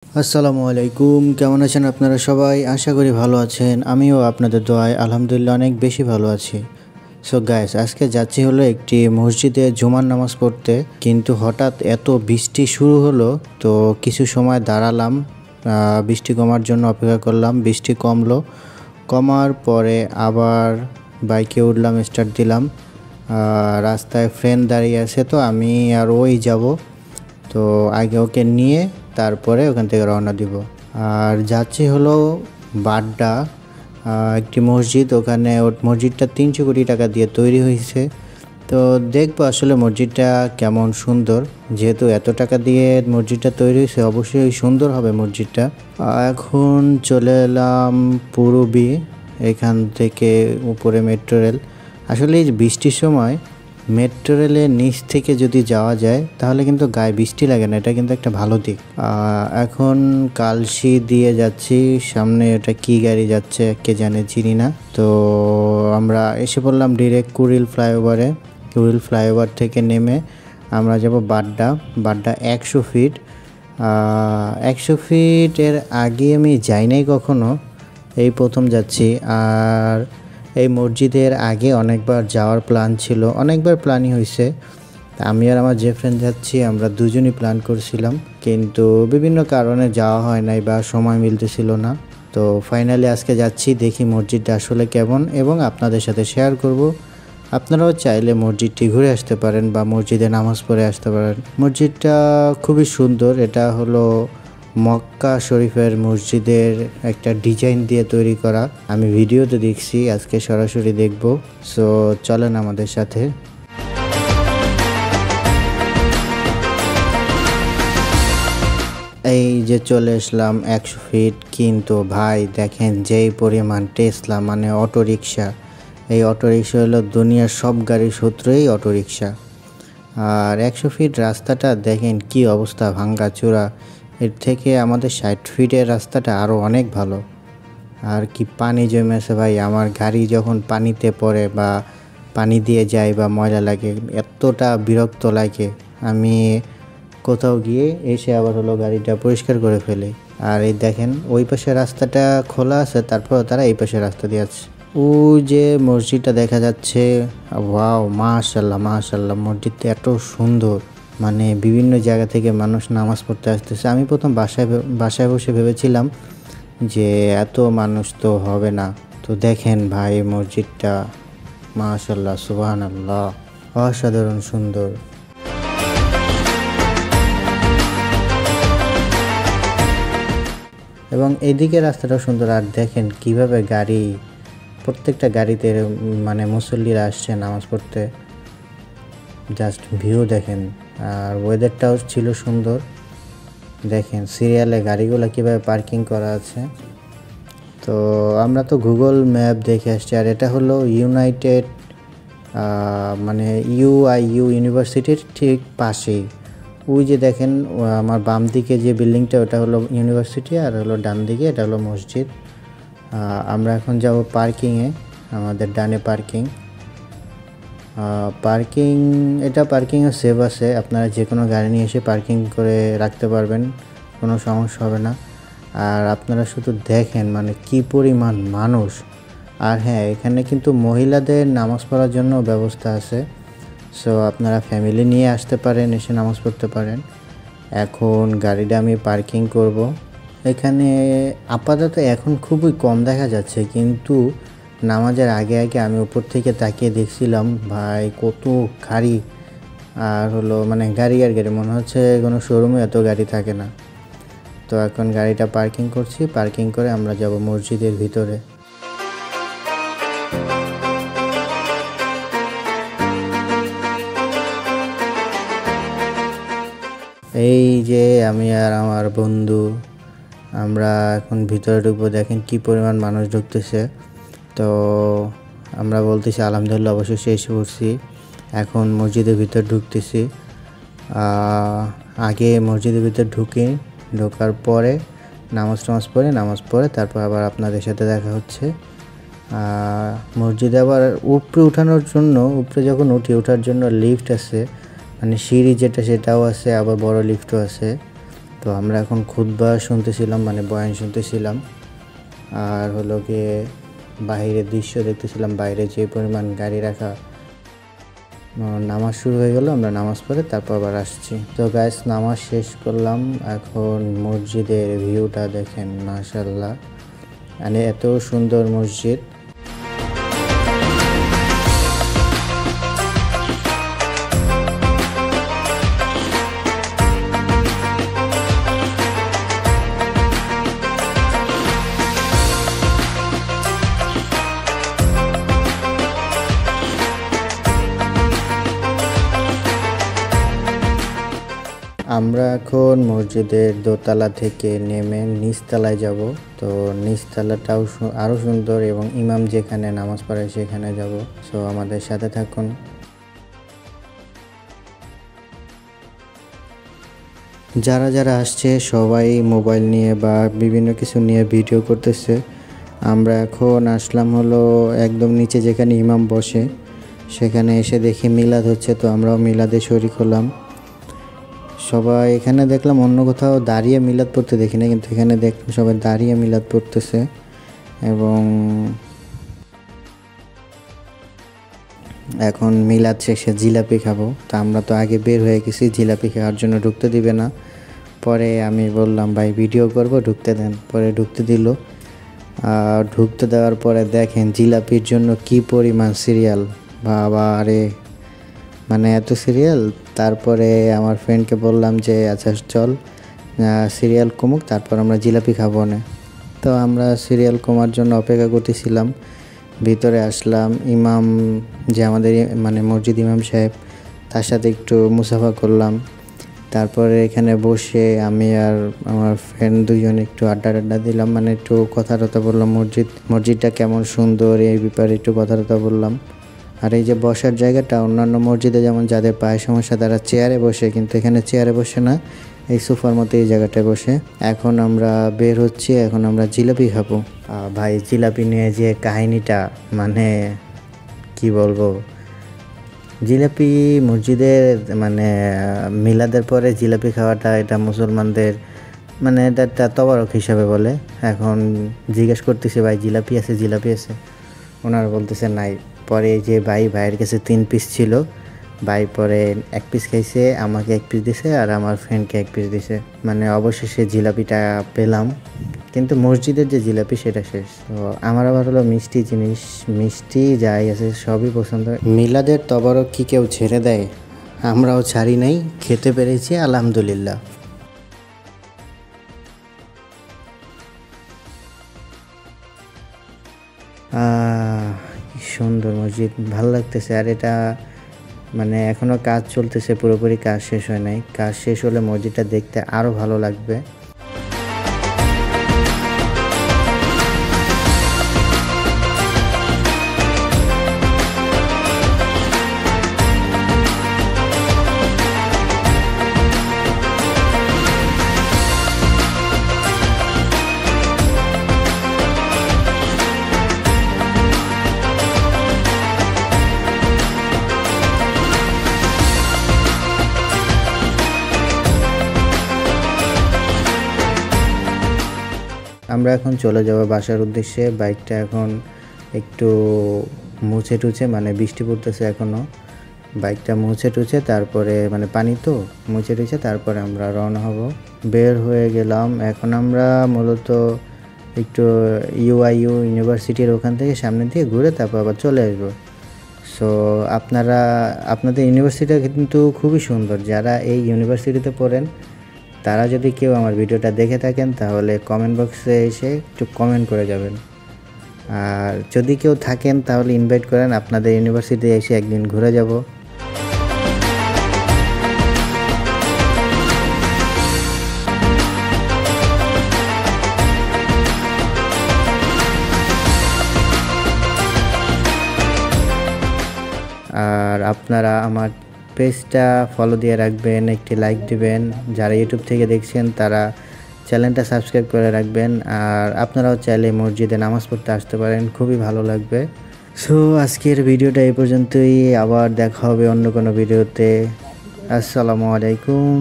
আসসালামু আলাইকুম, কেমন আছেন আপনারা সবাই? আশা করি ভালো আছেন। আমিও আপনাদের দোয়ায় আলহামদুলিল্লাহ অনেক বেশি ভালো আছি। সো গাইস, আজকে যাচ্ছি হলো একটি মসজিদে জুমার নামাজ পড়তে, কিন্তু হঠাৎ এত বৃষ্টি শুরু হলো, তো কিছু সময় দাঁড়ালাম, বৃষ্টি কমার জন্য অপেক্ষা করলাম। বৃষ্টি কমলো, কমার পরে আবার বাইকে উঠলাম, স্টার্ট দিলাম। রাস্তায় ফ্রেন্ড দাঁড়িয়ে আছে, তো আমি আর ওই যাব, তো আগে ওকে নিয়ে তারপরে ওখান থেকে রওনা দিব। আর যাচ্ছি হলো বাড্ডা, একটি মসজিদ। ওখানে মসজিদটা 300 কোটি টাকা দিয়ে তৈরি হয়েছে। তো দেখবো আসলে মসজিদটা কেমন সুন্দর। যেহেতু এত টাকা দিয়ে মসজিদটা তৈরি হয়েছে, অবশ্যই সুন্দর হবে মসজিদটা। এখন চলে এলাম পূরবী, এখান থেকে উপরে মেট্রো রেল। আসলে এই বৃষ্টির সময় মেট্রো রেলের নিচ থেকে যদি যাওয়া যায় তাহলে কিন্তু গায়ে বৃষ্টি লাগে না, এটা কিন্তু একটা ভালো দিক। এখন কালশি দিয়ে যাচ্ছি, সামনে এটা কি গাড়ি যাচ্ছে কে জানে, চিনি না। তো আমরা এসে পড়লাম ডিরেক্ট কুড়িল ফ্লাইওভারে। কুড়িল ফ্লাইওভার থেকে নেমে আমরা যাব বাড্ডা। বাড্ডা 100 ফিট। 100 ফিটের আগে আমি যাই নাই কখনো, এই প্রথম যাচ্ছি। আর এই মসজিদের আগে অনেকবার যাওয়ার প্ল্যান ছিল, অনেকবার প্ল্যানই হয়েছে। আমি আর আমার যে ফ্রেন্ড যাচ্ছি, আমরা দুজনই প্ল্যান করছিলাম, কিন্তু বিভিন্ন কারণে যাওয়া হয় নাই বা সময় মিলতেছিল না। তো ফাইনালি আজকে যাচ্ছি, দেখি মসজিদটা আসলে কেমন এবং আপনাদের সাথে শেয়ার করব। আপনারাও চাইলে মসজিদটি ঘুরে আসতে পারেন বা মসজিদে নামাজ পড়ে আসতে পারেন। মসজিদটা খুবই সুন্দর, এটা হলো মক্কা শরীফের মসজিদের একটা ডিজাইন দিয়ে তৈরি করা। আমি ভিডিওতে দেখছি, আজকে সরাসরি দেখব। সো চলেন আমাদের সাথে। এই যে চলে আসলাম 100 ফিট, কিন্তু ভাই দেখেন যেই পরিমাণ টেসলা মানে অটোরিকশা। এই অটোরিকশা হলো দুনিয়ার সব গাড়ির শত্রুই অটোরিকশা। আর 100 ফিট রাস্তাটা দেখেন কি অবস্থা, ভাঙ্গাচোরা। এর থেকে আমাদের 60 ফিটের রাস্তাটা আরও অনেক ভালো। আর কি পানি জমে আছে ভাই, আমার গাড়ি যখন পানিতে পড়ে বা পানি দিয়ে যায় বা ময়লা লাগে, এতটা বিরক্ত লাগে। আমি কোথাও গিয়ে এসে আবার হলো গাড়িটা পরিষ্কার করে ফেলি। আর এই দেখেন ওই পাশে রাস্তাটা খোলা আছে, তারপর তারা এই পাশে রাস্তা দিয়ে আছে। ওই যে মসজিদটা দেখা যাচ্ছে, ওয়াও মাশাআল্লাহ মাশাআল্লাহ, মসজিদটা এত সুন্দর। মানে বিভিন্ন জায়গা থেকে মানুষ নামাজ পড়তে আসতেছে। আমি প্রথম বাসায় বসে ভেবেছিলাম যে এত মানুষ তো হবে না। তো দেখেন ভাই মসজিদটা, মাশাআল্লাহ সুবহানাল্লাহ, অসাধারণ সুন্দর। এবং এদিকে রাস্তাটাও সুন্দর। আর দেখেন কিভাবে গাড়ি, প্রত্যেকটা গাড়িতে মানে মুসল্লিরা আসছে নামাজ পড়তে। জাস্ট ভিউ দেখেন। আর ওয়েদারটাও ছিল সুন্দর। দেখেন সিরিয়ালে গাড়িগুলো কীভাবে পার্কিং করা আছে। তো আমরা তো গুগল ম্যাপ দেখে আসছি। আর এটা হলো ইউনাইটেড মানে ইউআইইউ ইউনিভার্সিটির ঠিক পাশেই। ওই যে দেখেন আমার বাম দিকে যে বিল্ডিংটা, ওটা হলো ইউনিভার্সিটি, আর হলো ডান দিকে এটা হলো মসজিদ। আমরা এখন যাব পার্কিংয়ে, আমাদের ডানে পার্কিং। এটা পার্কিংও সেভ আছে, আপনারা যে কোনো গাড়ি নিয়ে এসে পার্কিং করে রাখতে পারবেন, কোনো সমস্যা হবে না। আর আপনারা শুধু দেখেন মানে কি পরিমাণ মানুষ। আর হ্যাঁ, এখানে কিন্তু মহিলাদের নামাজ পড়ার জন্য ব্যবস্থা আছে। সো আপনারা ফ্যামিলি নিয়ে আসতে পারেন, এসে নামাজ পড়তে পারেন। এখন গাড়িটা আমি পার্কিং করব। এখানে আপাতত এখন খুবই কম দেখা যাচ্ছে, কিন্তু নামাজের আগে আগে আমি উপর থেকে তাকিয়ে দেখছিলাম ভাই কত গাড়ি। আর হলো মানে গাড়ি আর গাড়ি, মনে হচ্ছে কোনো শোরুমে এত গাড়ি থাকে না। তো এখন গাড়িটা পার্কিং করছি, পার্কিং করে আমরা যাব মসজিদের ভিতরে। এই যে আমি আর আমার বন্ধু, আমরা এখন ভিতরে ঢুকবো। দেখেন কি পরিমাণ মানুষ ঢুকতেছে। তো আমরা বলতেছি আলহামদুলিল্লাহ অবশ্যই এসে পড়ছি। এখন মসজিদের ভিতর ঢুকতেছি। আগে মসজিদের ভিতর ঢোকার পরে নামাজ পড়ে তারপর আবার আপনাদের সাথে দেখা হচ্ছে। মসজিদে আবার উপরে উঠানোর জন্য, উপরে যখন ওঠার জন্য লিফট আছে, মানে সিঁড়ি যেটা সেটাও আছে, আবার বড় লিফটও আছে। তো আমরা এখন খুতবা শুনতেছিলাম, মানে বয়ান শুনতেছিলাম, আর হলো গিয়ে বাইরের দৃশ্য দেখতেছিলাম, বাইরে যে পরিমাণ গাড়ি রাখা। নামাজ শুরু হয়ে গেল, আমরা নামাজ পড়ে তারপর আবার আসছি। তো গাইস, নামাজ শেষ করলাম, এখন মসজিদের ভিউটা দেখেন, মাশাআল্লাহ, মানে এত সুন্দর মসজিদ। আমরা এখন মসজিদের দোতলা থেকে নেমে নিচতলায় যাব। তো নিচতলাটাও আরও সুন্দর, এবং ইমাম যেখানে নামাজ পড়ে সেখানে যাব। সো আমাদের সাথে থাকুন। যারা যারা আসছে সবাই মোবাইল নিয়ে বা বিভিন্ন কিছু নিয়ে ভিডিও করতেছে। আমরা এখন আসলাম হলো একদম নিচে যেখানে ইমাম বসে, সেখানে এসে দেখি মিলাদ হচ্ছে। তো আমরাও মিলাদে শরীক হলাম। সবাই এখানে দেখলাম, অন্য কোথাও দাঁড়িয়ে মিলাদ পড়তে দেখি না, কিন্তু এখানে দেখলাম সবাই দাঁড়িয়ে মিলাদ পড়তেছে। এবং এখন মিলাদ শেষে জিলাপি খাবো। তো আমরা তো আগে বের হয়ে গেছি, জিলাপি খাওয়ার জন্য ঢুকতে দিবে না। পরে আমি বললাম, ভাই ভিডিও করব, ঢুকতে দেন। পরে ঢুকতে দিল। ঢুকতে দেওয়ার পরে দেখেন জিলাপির জন্য কি পরিমাণ সিরিয়াল, বাবা রে, মানে এত সিরিয়াল। তারপরে আমার ফ্রেন্ডকে বললাম যে আচ্ছা চল, সিরিয়াল কমুক, তারপর আমরা জিলাপি খাবো না। তো আমরা সিরিয়াল কমার জন্য অপেক্ষা করতেছিলাম। ভিতরে আসলাম, ইমাম যে আমাদের মানে মসজিদ ইমাম সাহেব, তার সাথে একটু মুসাফা করলাম। তারপরে এখানে বসে আমি আর আমার ফ্রেন্ড দুজন একটু আড্ডা দিলাম, মানে একটু কথা বললাম, মসজিদটা কেমন সুন্দর এই ব্যাপারে একটু কথা বললাম। আর এই যে বসার জায়গাটা, অন্যান্য মসজিদে যেমন যাদের পায়ের সমস্যা তারা চেয়ারে বসে, কিন্তু এখানে চেয়ারে বসে না, এই সোফার মতো এই জায়গাটায় বসে। এখন আমরা বের হচ্ছি, এখন আমরা জিলাপি খাবো। ভাই জিলাপি নিয়ে যে কাহিনীটা, মানে কি বলবো, জিলাপি মসজিদের মানে মিলাদের পরে জিলাপি খাওয়াটা, এটা মুসলমানদের মানে এটা একটা তবারক হিসাবে বলে। এখন জিজ্ঞেস করতেছে, ভাই জিলাপি আছে, জিলাপি আছে? ওনারা বলতেছে নাই। পরে এই যে ভাইয়ের কাছে 3 পিস ছিল, ভাই পরে 1 পিস খাইছে, আমাকে 1 পিস দিছে, আর আমার ফ্রেন্ডকে 1 পিস দিছে। মানে অবশেষে জিলাপিটা পেলাম, কিন্তু মসজিদের যে জিলাপি সেটা শেষ। তো আমার আবার হলো মিষ্টি জিনিস, মিষ্টি যাই আছে সবই পছন্দ। মিলাদের তবরক কি কেউ ছেড়ে দেয়? আমরাও ছাড়ি নাই, খেতে পেরেছি আলহামদুলিল্লাহ। কি সুন্দর মসজিদ, ভালো লাগতেছে। আর এটা মানে এখনও কাজ চলতেছে, পুরোপুরি কাজ শেষ হয় নাই। কাজ শেষ হলে মসজিদটা দেখতে আরও ভালো লাগবে। আমরা এখন চলে যাব বাসার উদ্দেশ্যে। বাইকটা এখন একটু মুছে টুছে, মানে বৃষ্টি পড়তেছে এখনও, বাইকটা মুছে টুছে তারপরে, মানে পানি তো মুছে টুছে তারপরে আমরা রওনা হব। বের হয়ে গেলাম। এখন আমরা মূলত একটু ইউআইইউ ইউনিভার্সিটির ওখান থেকে সামনে দিয়ে ঘুরে তারপর আবার চলে আসবো। সো আপনাদের ইউনিভার্সিটিটা কিন্তু খুবই সুন্দর। যারা এই ইউনিভার্সিটিতে পড়েন তারা যদি কেউ আমার ভিডিওটা দেখে থাকেন তাহলে কমেন্ট বক্সে এসে একটু কমেন্ট করে যাবেন। আর যদি কেউ থাকেন তাহলে ইনভাইট করেন, আপনাদের ইউনিভার্সিটিতে এসে একদিন ঘুরে যাব। আর আপনারা আমার পেজটা ফলো দিয়ে রাখবেন, একটি লাইক দিবেন। যারা ইউটিউব থেকে দেখছেন তারা চ্যানেলটা সাবস্ক্রাইব করে রাখবেন। আর আপনারাও চাইলে মসজিদে নামাজ পড়তে আসতে পারেন, খুবই ভালো লাগবে। সো আজকের ভিডিওটা এই পর্যন্তই, আবার দেখা হবে অন্য কোনো ভিডিওতে। আসসালামু আলাইকুম।